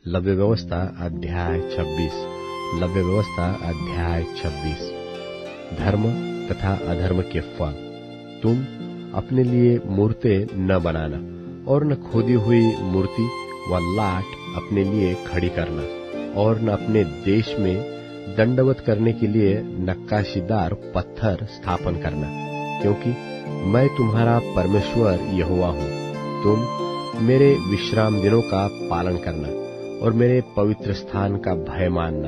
लव्य व्यवस्था अध्याय 26। लव्य व्यवस्था अध्याय 26। धर्म तथा अधर्म के फल। तुम अपने लिए मूर्तें न बनाना और न खोदी हुई मूर्ति व लाट अपने लिए खड़ी करना, और न अपने देश में दंडवत करने के लिए नक्काशीदार पत्थर स्थापन करना, क्योंकि मैं तुम्हारा परमेश्वर यहोवा हूँ। तुम मेरे विश्राम दिनों का पालन करना और मेरे पवित्र स्थान का भय मानना।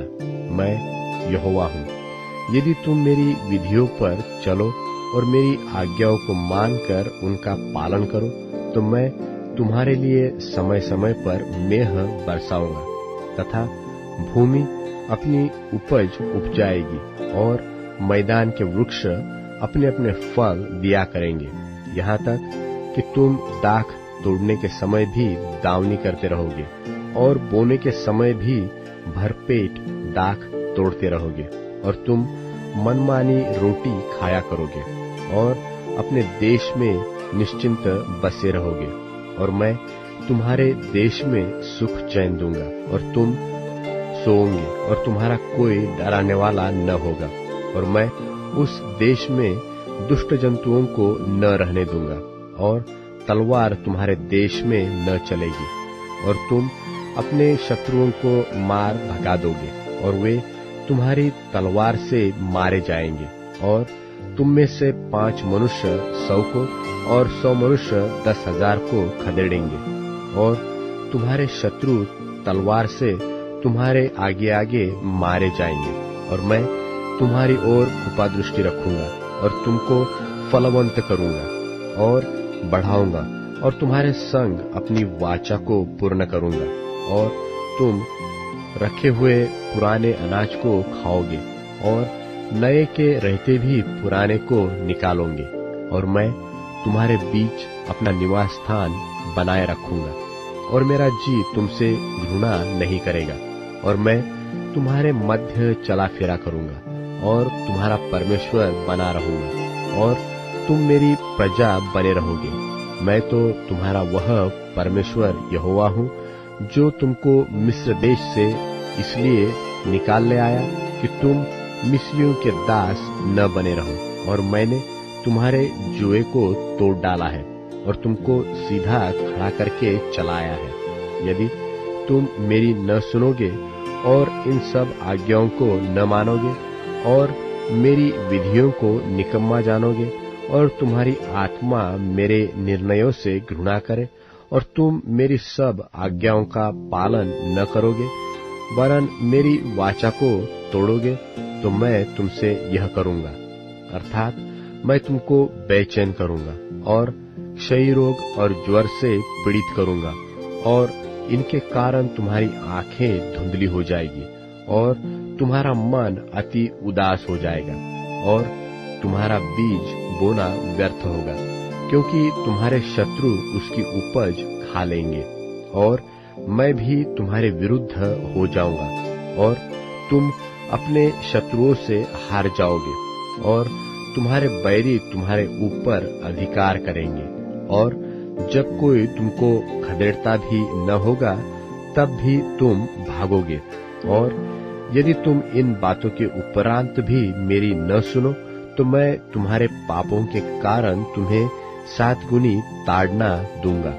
मैं यहोवा हूँ। यदि तुम मेरी विधियों पर चलो और मेरी आज्ञाओं को मानकर उनका पालन करो, तो मैं तुम्हारे लिए समय समय पर मेह बरसाऊंगा तथा भूमि अपनी उपज उपजाएगी और मैदान के वृक्ष अपने अपने फल दिया करेंगे, यहाँ तक कि तुम दाख तोड़ने के समय भी दावनी करते रहोगे और बोने के समय भी भरपेट दाख तोड़ते रहोगे, और तुम मनमानी रोटी खाया करोगे और अपने देश में निश्चिंत बसे रहोगे। और मैं तुम्हारे देश में सुख चैन दूंगा और तुम सोओगे और तुम्हारा कोई डराने वाला न होगा। और मैं उस देश में दुष्ट जंतुओं को न रहने दूंगा और तलवार तुम्हारे देश में न चलेगी, और तुम अपने शत्रुओं को मार भगा दोगे और वे तुम्हारी तलवार से मारे जाएंगे। और तुम में से 5 मनुष्य 100 को और 100 मनुष्य 10,000 को खदेड़ेंगे, और तुम्हारे शत्रु तलवार से तुम्हारे आगे आगे मारे जाएंगे। और मैं तुम्हारी ओर कृपा दृष्टि रखूंगा और तुमको फलवंत करूंगा और बढ़ाऊंगा, और तुम्हारे संग अपनी वाचा को पूर्ण करूंगा, और तुम रखे हुए पुराने अनाज को खाओगे और नए के रहते भी पुराने को निकालोगे। और मैं तुम्हारे बीच अपना निवास स्थान बनाए रखूंगा और मेरा जी तुमसे घृणा नहीं करेगा। और मैं तुम्हारे मध्य चला फिरा करूंगा और तुम्हारा परमेश्वर बना रहूंगा, और तुम मेरी प्रजा बने रहोगे। मैं तो तुम्हारा वह परमेश्वर यहोवा हूँ जो तुमको मिस्र देश से इसलिए निकाल ले आया कि तुम मिस्रियों के दास न बने रहो। और मैंने तुम्हारे जुए को तोड़ डाला है और तुमको सीधा खड़ा करके चलाया है। यदि तुम मेरी न सुनोगे और इन सब आज्ञाओं को न मानोगे और मेरी विधियों को निकम्मा जानोगे, और तुम्हारी आत्मा मेरे निर्णयों से घृणा करे और तुम मेरी सब आज्ञाओं का पालन न करोगे वरन मेरी वाचा को तोड़ोगे, तो मैं तुमसे यह करूंगा, अर्थात मैं तुमको बेचैन करूंगा और क्षय रोग और ज्वर से पीड़ित करूंगा, और इनके कारण तुम्हारी आंखें धुंधली हो जाएगी और तुम्हारा मन अति उदास हो जाएगा, और तुम्हारा बीज बोना व्यर्थ होगा, क्योंकि तुम्हारे शत्रु उसकी उपज खा लेंगे। और मैं भी तुम्हारे विरुद्ध हो जाऊंगा और तुम अपने शत्रुओं से हार जाओगे, और तुम्हारे बैरी तुम्हारे ऊपर अधिकार करेंगे। और जब कोई तुमको खदेड़ता भी न होगा तब भी तुम भागोगे। और यदि तुम इन बातों के उपरांत भी मेरी न सुनो, तो मैं तुम्हारे पापों के कारण तुम्हें 7 गुनी ताड़ना दूंगा,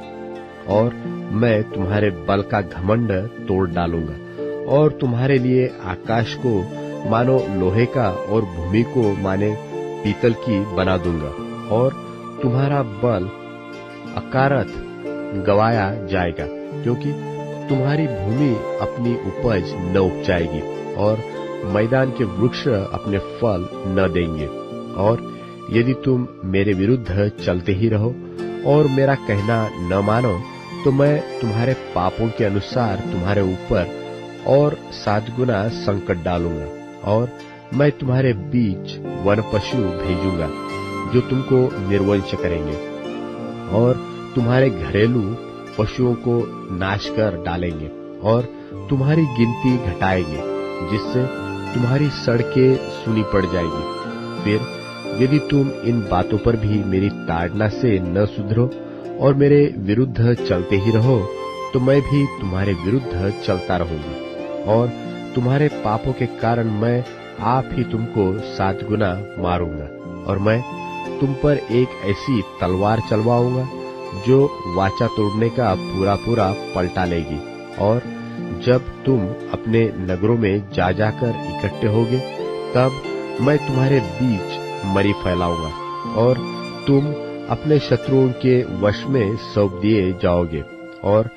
और मैं तुम्हारे बल का घमंड तोड़ डालूंगा, और तुम्हारे लिए आकाश को मानो लोहे का और भूमि को माने पीतल की बना दूंगा, और तुम्हारा बल अकारथ गवाया जाएगा, क्योंकि तुम्हारी भूमि अपनी उपज न उपजाएगी और मैदान के वृक्ष अपने फल न देंगे। और यदि तुम मेरे विरुद्ध चलते ही रहो और मेरा कहना न मानो, तो मैं तुम्हारे पापों के अनुसार तुम्हारे ऊपर और 7 गुना संकट डालूंगा, और मैं तुम्हारे बीच वन पशु भेजूंगा जो तुमको निर्वंश करेंगे और तुम्हारे घरेलू पशुओं को नाश कर डालेंगे और तुम्हारी गिनती घटाएंगे, जिससे तुम्हारी सड़कें सूनी पड़ जाएगी। फिर यदि तुम इन बातों पर भी मेरी ताड़ना से न सुधरो और मेरे विरुद्ध चलते ही रहो, तो मैं भी तुम्हारे विरुद्ध चलता रहूंगी, और तुम्हारे पापों के कारण मैं आप ही तुमको 7 गुना मारूंगा। और मैं तुम पर एक ऐसी तलवार चलवाऊंगा जो वाचा तोड़ने का पूरा पूरा पलटा लेगी। और जब तुम अपने नगरों में जा जाकर इकट्ठे होगे, तब मैं तुम्हारे बीच मरी फैलाऊंगा, और तुम अपने शत्रुओं के वश में सौंप दिए जाओगे। और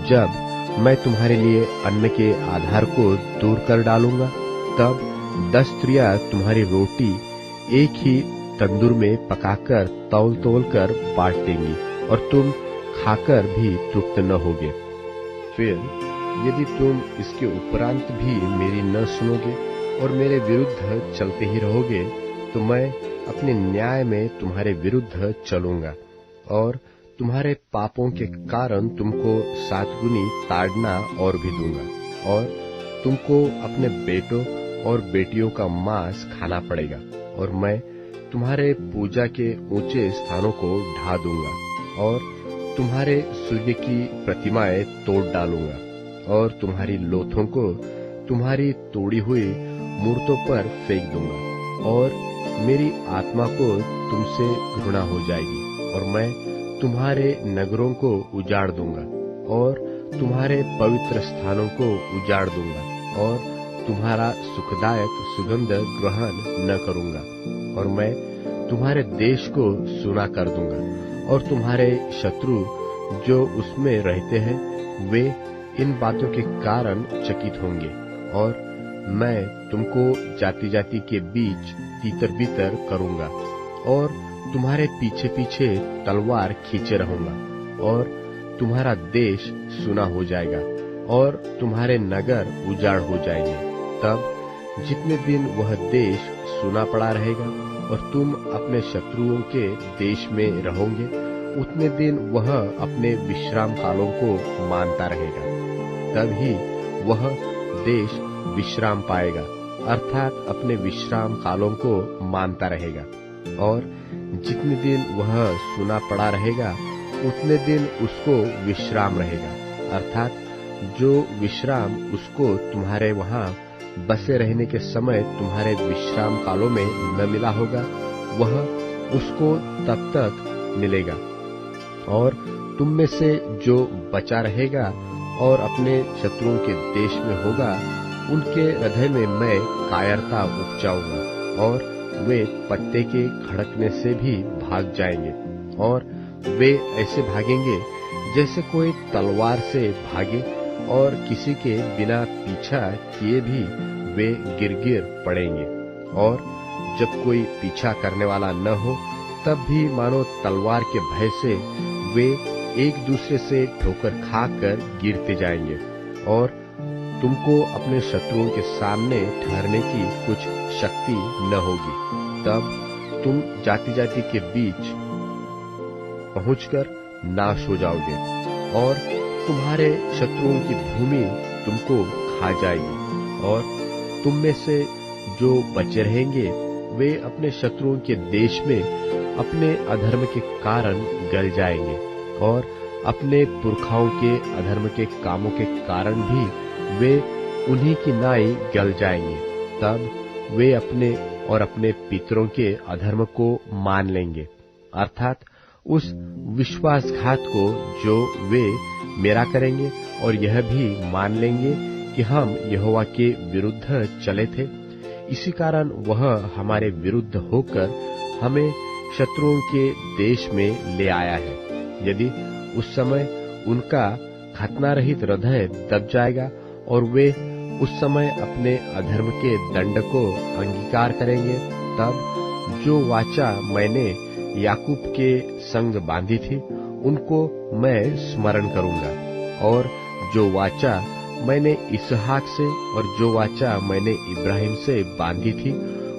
जब मैं तुम्हारे लिए अन्न के आधार को दूर कर डालूंगा, तब 10 स्त्रियां तुम्हारी रोटी एक ही तंदूर में पकाकर तौल तौल कर बांट देंगी, और तुम खाकर भी तृप्त न होगे। फिर यदि तुम इसके उपरांत भी मेरी न सुनोगे और मेरे विरुद्ध चलते ही रहोगे, तो मैं अपने न्याय में तुम्हारे विरुद्ध चलूंगा, और तुम्हारे पापों के कारण तुमको 7 गुनी ताड़ना और भी दूंगा। और तुमको अपने बेटों और बेटियों का मांस खाना पड़ेगा, और मैं तुम्हारे पूजा के ऊंचे स्थानों को ढा दूंगा, और तुम्हारे सूर्य की प्रतिमाएं तोड़ डालूंगा, और तुम्हारी लोथों को तुम्हारी तोड़ी हुई मूर्तों पर फेंक दूंगा। और मेरी आत्मा को तुमसे घृणा हो जाएगी, और मैं तुम्हारे नगरों को उजाड़ दूंगा, और तुम्हारे पवित्र स्थानों को उजाड़ दूंगा, और तुम्हारा सुखदायक सुगंध ग्रहण न करूंगा। और मैं तुम्हारे देश को सूना कर दूंगा, और तुम्हारे शत्रु जो उसमें रहते हैं वे इन बातों के कारण चकित होंगे। और मैं तुमको जाति जाति के बीच तीतर बीतर करूंगा, और तुम्हारे पीछे पीछे तलवार खींचे रहूंगा, और तुम्हारा देश सूना हो जाएगा, और तुम्हारे नगर उजाड़ हो जाएंगे। तब जितने दिन वह देश सूना पड़ा रहेगा और तुम अपने शत्रुओं के देश में रहोगे, उतने दिन वह अपने विश्राम कालों को मानता रहेगा। तब ही वह देश विश्राम पाएगा, अर्थात अपने विश्राम कालों को मानता रहेगा। और जितने दिन वह सूना पड़ा रहेगा, उतने दिन उसको विश्राम रहेगा, अर्थात जो विश्राम उसको तुम्हारे वहां बसे रहने के समय तुम्हारे विश्राम कालों में न मिला होगा, वह उसको तब तक मिलेगा। और तुम में से जो बचा रहेगा और अपने शत्रुओं के देश में होगा, उनके हृदय में मैं कायरता उपजाऊंगा, और वे पत्ते के खड़कने से भी भाग जाएंगे। और वे ऐसे भागेंगे जैसे कोई तलवार से भागे, और किसी के बिना पीछा किए भी वे गिर गिर पड़ेंगे। और जब कोई पीछा करने वाला न हो, तब भी मानो तलवार के भय से वे एक दूसरे से ठोकर खाकर गिरते जाएंगे। और तुमको अपने शत्रुओं के सामने ठहरने की कुछ शक्ति न होगी। तब तुम जाति जाति के बीच पहुंचकर नाश हो जाओगे, और तुम्हारे शत्रुओं की भूमि तुमको खा जाएगी। और तुम में से जो बचे रहेंगे, वे अपने शत्रुओं के देश में अपने अधर्म के कारण गल जाएंगे, और अपने पुरखाओं के अधर्म के कामों के कारण भी वे उन्हीं की नाई गल जाएंगे। तब वे अपने और अपने पितरों के अधर्म को मान लेंगे, अर्थात उस विश्वासघात को जो वे मेरा करेंगे, और यह भी मान लेंगे कि हम यहोवा के विरुद्ध चले थे। इसी कारण वह हमारे विरुद्ध होकर हमें शत्रुओं के देश में ले आया है। यदि उस समय उनका खतना रहित हृदय दब जाएगा और वे उस समय अपने अधर्म के दंड को अंगीकार करेंगे, तब जो वाचा मैंने याकूब के संग बांधी थी, उनको मैं स्मरण करूंगा, और जो वाचा मैंने इसहाक से और जो वाचा मैंने इब्राहिम से बांधी थी,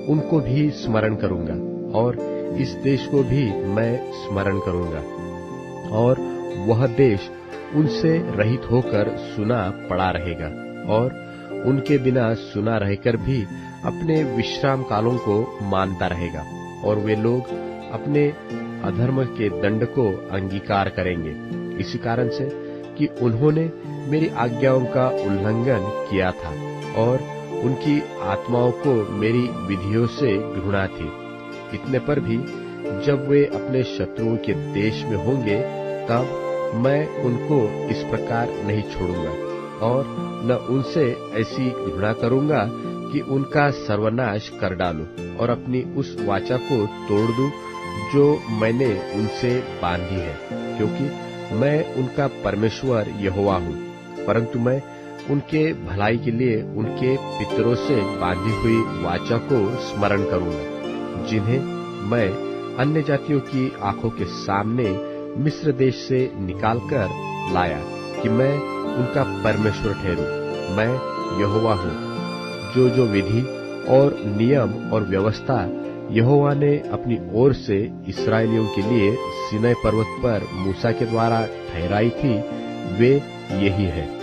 उनको भी स्मरण करूंगा, और इस देश को भी मैं स्मरण करूंगा। और वह देश उनसे रहित होकर सुना पड़ा रहेगा, और उनके बिना सुना रहकर भी अपने विश्राम कालों को मानता रहेगा, और वे लोग अपने अधर्म के दंड को अंगीकार करेंगे। इसी कारण से कि उन्होंने मेरी आज्ञाओं का उल्लंघन किया था और उनकी आत्माओं को मेरी विधियों से घृणा थी। इतने पर भी जब वे अपने शत्रुओं के देश में होंगे तब मैं उनको इस प्रकार नहीं छोड़ूंगा और न उनसे ऐसी घृणा करूंगा कि उनका सर्वनाश कर डालूं और अपनी उस वाचा को तोड़ दूं जो मैंने उनसे बांधी है, क्योंकि मैं उनका परमेश्वर यहोवा हूँ। परंतु मैं उनके भलाई के लिए उनके पितरों से बांधी हुई वाचा को स्मरण करूंगा, जिन्हें मैं अन्य जातियों की आंखों के सामने मिस्र देश से निकालकर लाया, कि मैं उनका परमेश्वर ठहरूं। मैं यहोवा हूँ। जो विधि और नियम और व्यवस्था यहोवा ने अपनी ओर से इस्राएलियों के लिए सीनै पर्वत पर मूसा के द्वारा ठहराई थी, वे यही है।